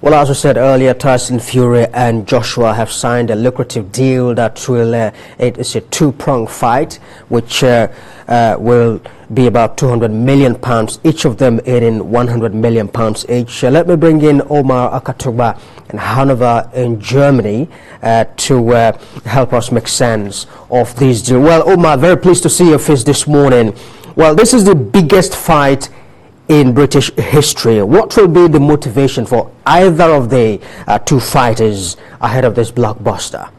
Well, as I said earlier, Tyson Fury and Joshua have signed a lucrative deal that will, it's a two-pronged fight, which will be about £200 million, each of them earning £100 million each. Let me bring in Omar Akatuba in Hanover in Germany to help us make sense of this deal. Well, Omar, very pleased to see your face this morning. Well, this is the biggest fight in British history. What will be the motivation for either of the two fighters ahead of this blockbuster?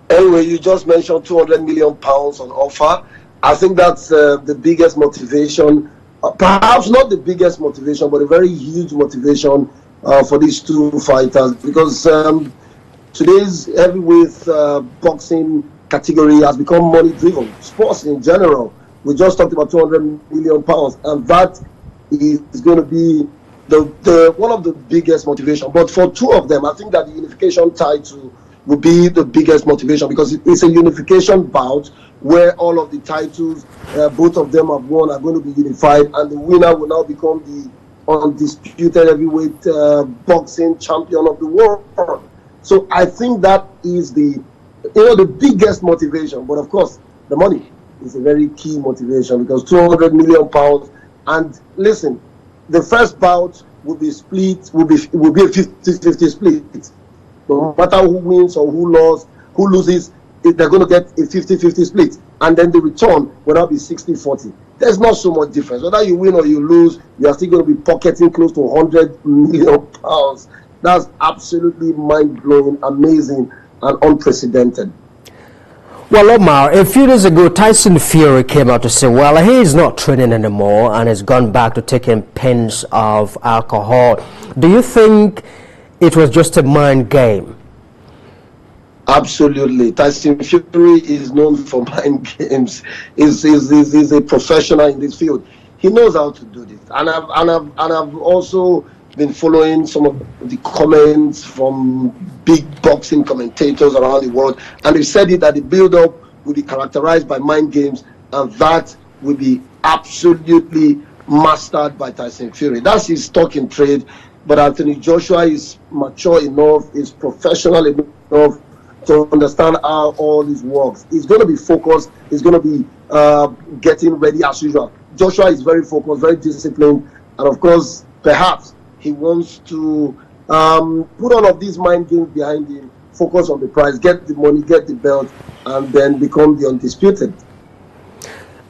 Anyway, you just mentioned £200 million on offer. I think that's the biggest motivation, perhaps not the biggest motivation, but a very huge motivation for these two fighters, because today's heavyweight boxing category has become money driven. Sports in general, we just talked about £200 million, and that is going to be the one of the biggest motivation. But for two of them, I think that the unification title will be the biggest motivation, because it's a unification bout where all of the titles both of them have won are going to be unified, and the winner will now become the undisputed heavyweight boxing champion of the world. So I think that is the biggest motivation. But of course, the money is a very key motivation, because £200 million. And listen, the first bout will be split, will be a 50-50 split. No matter who wins or who loses, they're going to get a 50-50 split. And then the return will now be 60-40. There's not so much difference. Whether you win or you lose, you are still going to be pocketing close to £100 million. That's absolutely mind-blowing, amazing, and unprecedented. Well, Omar, a few days ago, Tyson Fury came out to say, well, he is not training anymore and has gone back to taking pints of alcohol. Do you think it was just a mind game? Absolutely. Tyson Fury is known for mind games. He's a professional in this field. He knows how to do this. And I've also been following some of the comments from big boxing commentators around the world, and they've said it that the build-up will be characterized by mind games, and that will be absolutely mastered by Tyson Fury. That's his stock in trade. But Anthony Joshua is mature enough, is professional enough to understand how all this works. He's going to be focused. He's going to be getting ready as usual. Joshua is very focused, very disciplined, and of course, perhaps he wants to put all of these mind games behind him, focus on the prize, get the money, get the belt, and then become the undisputed.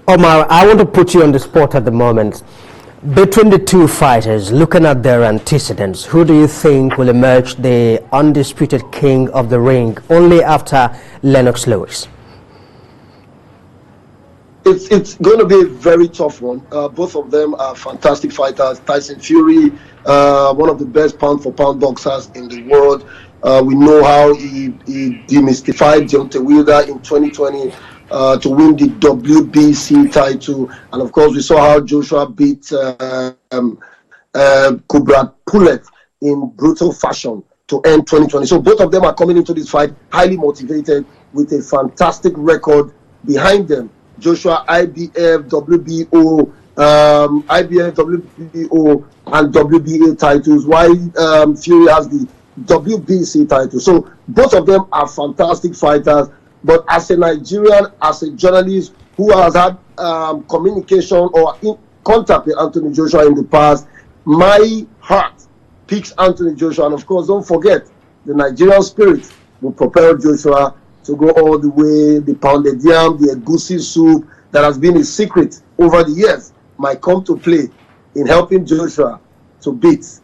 Omar, I want to put you on the spot at the moment. Between the two fighters, looking at their antecedents, who do you think will emerge the undisputed king of the ring only after Lennox Lewis? It's going to be a very tough one. Both of them are fantastic fighters. Tyson Fury, one of the best pound-for-pound boxers in the world. We know how he demystified Deontay Wilder in 2020 to win the WBC title. And of course, we saw how Joshua beat Kubrat Pulev in brutal fashion to end 2020. So both of them are coming into this fight highly motivated with a fantastic record behind them. Joshua IBF, WBO, and WBA titles, while Fury has the WBC title. So both of them are fantastic fighters. But as a Nigerian, as a journalist who has had communication or in contact with Anthony Joshua in the past, my heart picks Anthony Joshua. And of course, don't forget, the Nigerian spirit will propel Joshua to go all the way. The pounded yam, the egusi soup that has been a secret over the years might come to play in helping Joshua to beat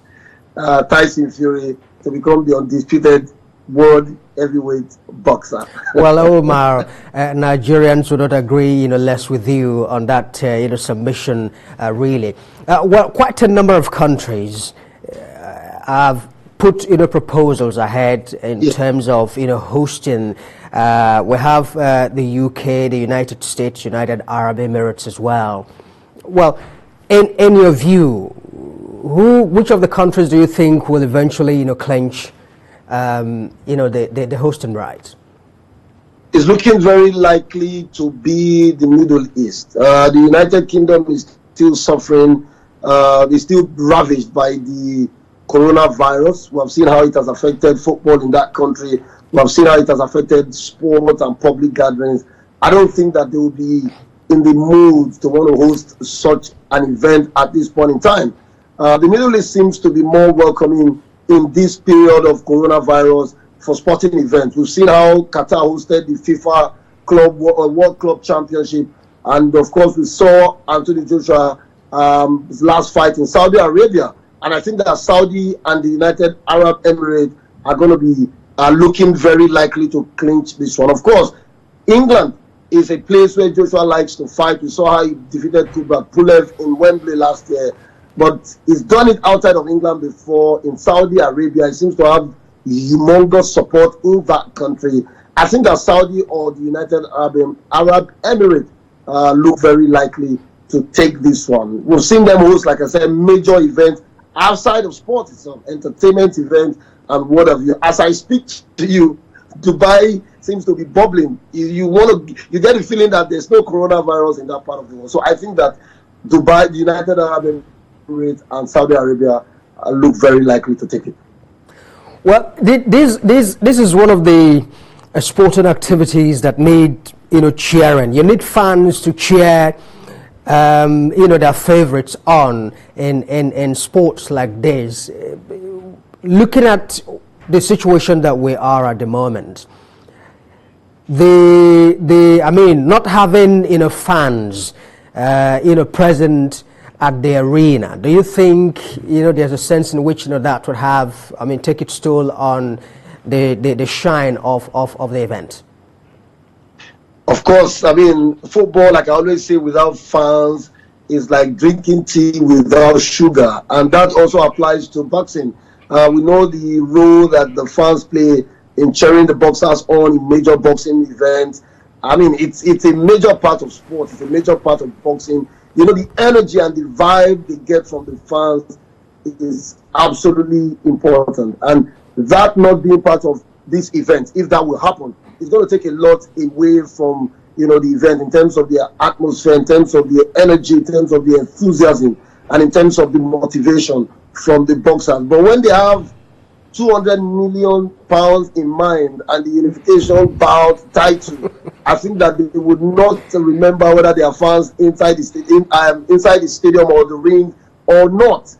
Tyson Fury to become the undisputed world heavyweight boxer. Well, Omar, Nigerians would not agree, less with you on that, submission, really. Well, quite a number of countries have put, proposals ahead in terms of, hosting. We have the UK, the United States, United Arab Emirates as well. Well, in your view, which of the countries do you think will eventually, clinch, the hosting rights? It's looking very likely to be the Middle East. The United Kingdom is still suffering, is still ravaged by the coronavirus. We have seen how it has affected football in that country. We have seen how it has affected sport and public gatherings. I don't think that they will be in the mood to want to host such an event at this point in time. The Middle East seems to be more welcoming in this period of coronavirus for sporting events. We've seen how Qatar hosted the FIFA World Club Championship, and of course we saw Anthony Joshua his last fight in Saudi Arabia. And I think that Saudi and the United Arab Emirates are going to be looking very likely to clinch this one. Of course, England is a place where Joshua likes to fight. We saw how he defeated Kubrat Pulev in Wembley last year. But he's done it outside of England before. In Saudi Arabia, he seems to have humongous support in that country. I think that Saudi or the United Arab Emirates look very likely to take this one. We've seen them host, like I said, major events outside of sports itself, entertainment events and what have you. As I speak to you, Dubai seems to be bubbling. You get the feeling that there's no coronavirus in that part of the world. So I think that Dubai, the United Arab Emirates and Saudi Arabia look very likely to take it. Well, this is one of the sporting activities that need cheering. You need fans to cheer their favorites on in sports like this. Looking at the situation that we are at the moment, not having fans present at the arena, do you think there's a sense in which that would have take its toll on the shine of the event? Of course, football, like I always say, without fans is like drinking tea without sugar, and that also applies to boxing. We know the role that the fans play in cheering the boxers on in major boxing events. It's a major part of sport. It's a major part of boxing. The energy and the vibe they get from the fans is absolutely important. And that not being part of this event, if that will happen, it's going to take a lot away from the event in terms of the atmosphere, in terms of the energy, in terms of the enthusiasm, and in terms of the motivation from the boxers. But when they have £200 million in mind and the unification bout title, I think that they would not remember whether they are fans inside the stadium or the ring or not,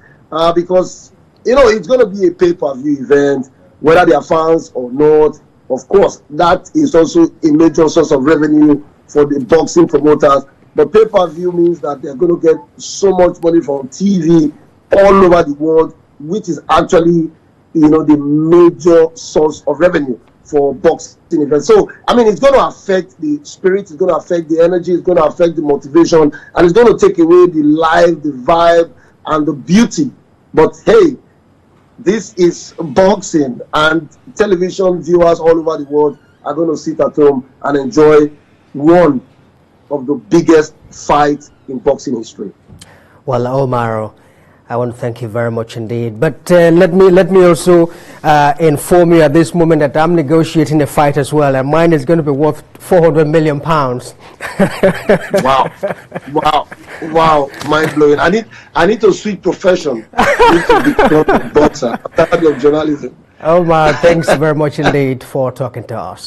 because it's going to be a pay-per-view event, whether they are fans or not. Of course, that is also a major source of revenue for the boxing promoters. But pay-per-view means that they're going to get so much money from TV all over the world, which is actually the major source of revenue for boxing events. So it's going to affect the spirit, it's going to affect the energy, it's going to affect the motivation, and it's going to take away the life, the vibe, and the beauty. But hey, this is boxing, and television viewers all over the world are going to sit at home and enjoy one of the biggest fights in boxing history. Well, Omaro, I want to thank you very much indeed. But let me also inform you at this moment that I'm negotiating a fight as well, and mine is going to be worth £400 million. Wow, mind blowing. I need to switch profession. I need to become a boxer. I'm tired of journalism. Omar, thanks very much indeed for talking to us.